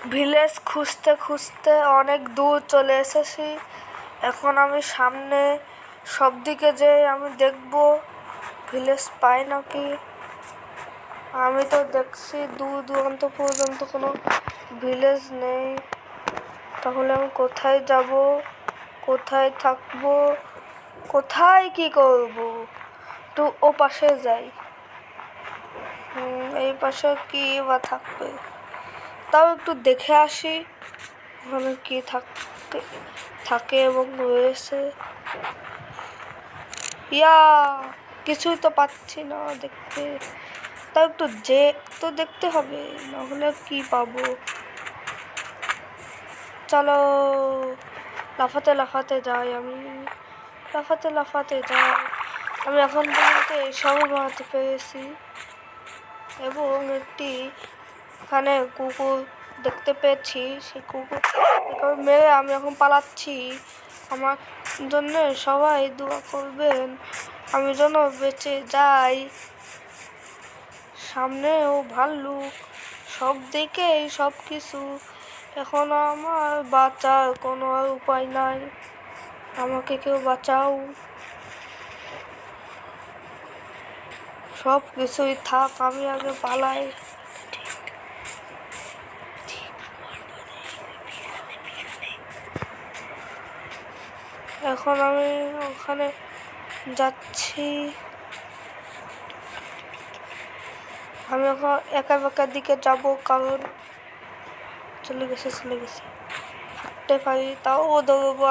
Village খুঁজতে খুঁজতে অনেক দূর চলে এসেছি। এখন আমি সামনে সব দিকে যেয়ে আমি দেখব ভিলেজ পাই নাকি। আমি তো দেখছি দূর দূরান্ত পর্যন্ত কোনো ভিলেজ নেই। তাহলে আমি কোথায় যাব, কোথায় থাকব, কোথায় কি করব? তো ও পাশে যাই। এই পাশে কি বা থাকবে, তাও একটু দেখে আসি ওখানে কি থাকে এবং রয়েছে। ইয়া, কিছুই তো পাচ্ছি না দেখতে। তাও একটু তো দেখতে হবে, নাহলে কি পাবো। চলো লাফাতে লাফাতে যাই, আমি লাফাতে লাফাতে যাই। আমি এখন পর্যন্ত এইসবই বানাতে পেরেছি এবং একটি এখানে কুকুর দেখতে পেয়েছি। সেই কুকুর মেরে আমি এখন পালাচ্ছি। আমার জন্য সবাই দোয়া করবেন, আমি যেন বেঁচে যাই। সামনেও ভাল্লুক, সব দিকে সব কিছু। এখন আমার বাঁচার কোনো আর উপায় নাই। আমাকে কেউ বাঁচাও। সব কিছুই থাক, আমি আগে পালাই। এখন আমি ওখানে যাচ্ছি। আমি এখন একা একার দিকে যাব, কারণ চলে গেছে হাঁটতে পারি, তাও দৌড়বো।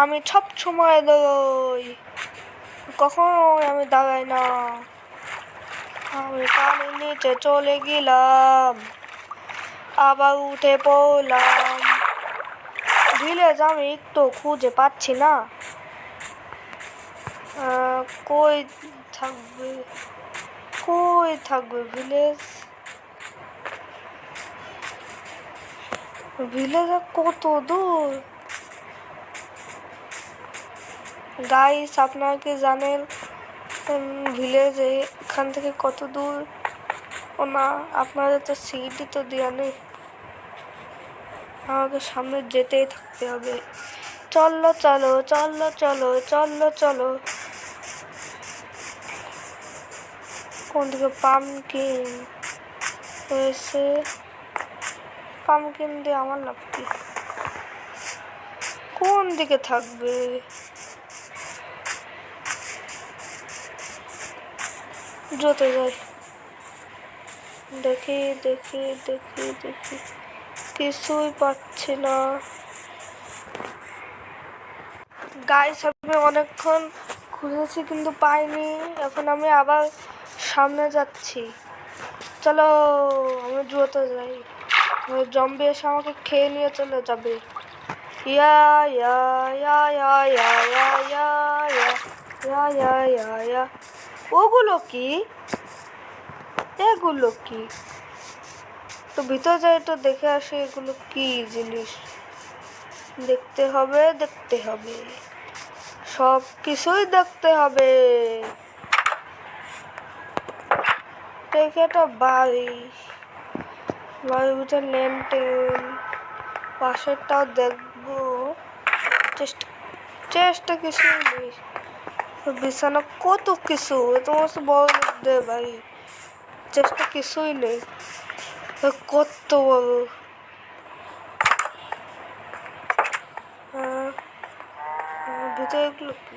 আমি সব সময় দৌড়ই, কখনো আমি দাঁড়াই না। আমি পানির নিচে চলে গেলাম, আবার উঠে পড়লাম। ভিলেজ আমি একটু খুঁজে পাচ্ছি না। কই থাকবে ভিলেজ? ভিলেজ কত দূর? গাইস, আপনারা কি জানেন ভিলেজ এখান থেকে কত দূর? ও না, আপনাদের তো সিটি তো দেওয়া নেই। আমাকে সামনে যেতেই থাকতে হবে। চলো চলো চলো চলো চলো চলো। কোন দিকে? পামকিন হয়েছে। পামকিন দিয়ে আমার লাভ কি? কোন দিকে থাকবে? যেতে যাই, দেখি দেখি দেখি দেখি, কিছুই পাচ্ছি না। গাইস, আমি অনেকক্ষণ খুঁজেছি কিন্তু পাইনি। এখন আমি আবার সামনে যাচ্ছি। চলো আমি দ্রুত যাই, জম্বি এসে আমাকে খেয়ে নিয়ে চলে যাবে। ইয়া ইয়া ইয়া ইয়া ইয়া ইয়া ইয়া ইয়া ইয়া ইয়া ইয়া। ওগুলো কি? এগুলো কি? তো ভিতরে যাই, তো দেখে আসি এগুলো কি জিনিস। দেখতে হবে, সব কিছুই দেখতে হবে। দেখে একটা বাড়ির ভিতরে লেনটেন, পাশেরটাও দেখবো। চেষ্টা কিছুই নেই। বিছানা কত কিছু, তোমার বড় দে ভাই। চেষ্টা কিছুই নেই, কত বড়। ভিতরে এগুলো কি?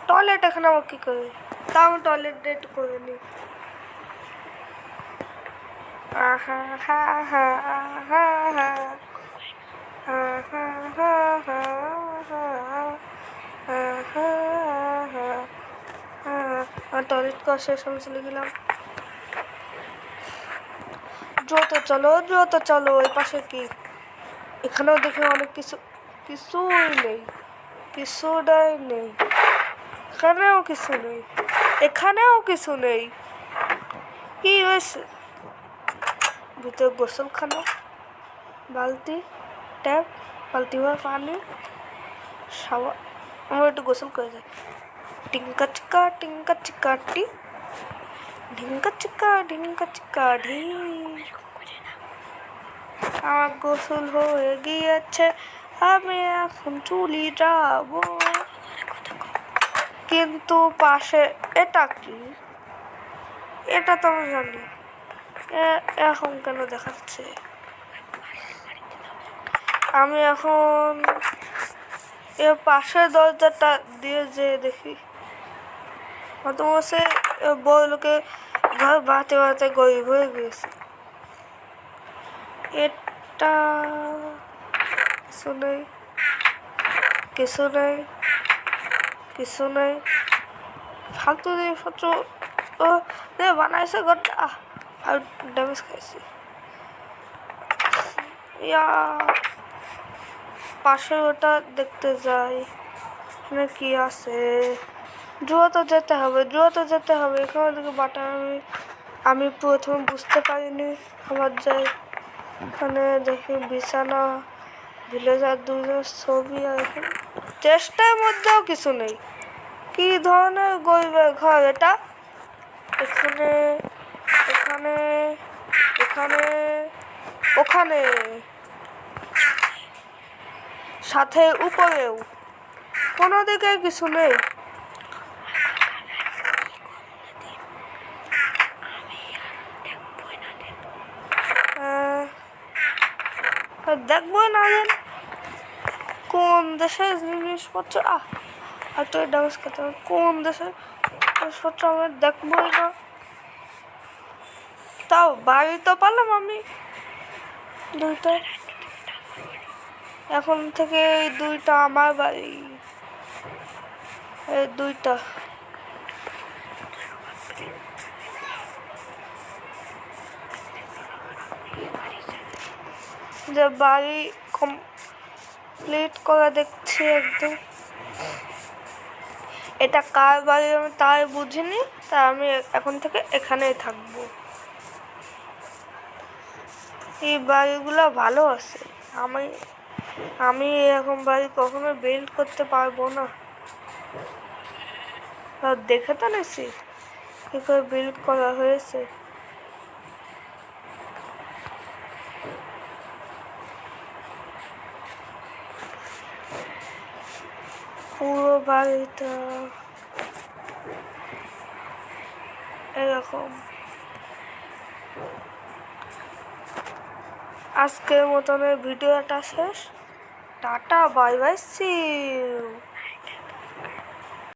টয়লেট এখানে আমার কি করে? তা আমি টয়লেট ডেট করে নি। আহা হা হা হা হা টয়লেট করা শেষ, আমি চলে গেলাম। দ্রুত চলো। ওই পাশে কি? এখানেও দেখে অনেক কিছু। কিছুই নেই, কিছুটাই নেই। এখানেও কিছু নেই। কি হয়েছে? ভিতরে গোসলখানা, বালতি, ট্যাপ, বালতি হওয়ার পানি, শাওয়ার। আমরা একটু গোসল করে যাই। টিঙ্কা চিকা টি। ঢিঙ্কা চিক্কা ঢিং। আমার গোসল হয়ে গিয়েছে, আমি এখন চুলি যাবো। কিন্তু পাশে এটা কি? এটা তো আমি জানি, এখন কেন দেখাচ্ছে? আমি এখন এর পাশের দরজাটা দিয়ে যেয়ে দেখি। তোমার সে বড় লোকে ঘর বাড়াতে বাড়াতে গরিব হয়ে গেছে। এটা কিছু নেই, কিছু নেই, কিছু নেই। ফালতু জিনিসপত্র বানাইছে ঘরটা, আর ড্যামেজ খাইছি। ইয়া পাশে ওটা দেখতে যাই, এখানে কি আছে। দ্রুত যেতে হবে, দ্রুত যেতে হবে। এখানে দিকে বাটা আমি প্রথমে বুঝতে পারিনি। আবার যাই, এখানে দেখি বিছানা, ভিলেজার দুজন ছবি। আর এখানে চেষ্টার মধ্যেও কিছু নেই। কি ধরনের গরিবের ঘর এটা? এখানে, এখানে, এখানে, ওখানে, সাথে উপরেও কোনো দিকে কিছু নেই। দেখবো না কোন দেশের জিনিসপত্র। আর তো ডান্স করতে হবে, কোন দেশের জিনিসপত্র আমি দেখবোই না। তাও বাড়ি তো পারলাম আমি দুইটা। এখন থেকে এই দুইটা আমার বাড়ি, এই দুইটা। যে বাড়ি কমপ্লিট করে দেখছি একদম। এটা কার বাড়ি আমি তাই বুঝিনি, তাই আমি এখন থেকে এখানেই থাকবো। এই বাড়িগুলো ভালো আছে। আমি এরকম বাড়ি কখনো বিল্ড করতে পারবো না। দেখে তো নিছি কি করে বিল্ড করা হয়েছে। পুরো বাড়িটা এরকম। আজকের মতন ভিডিওটা শেষ। Tata, bye bye, see you.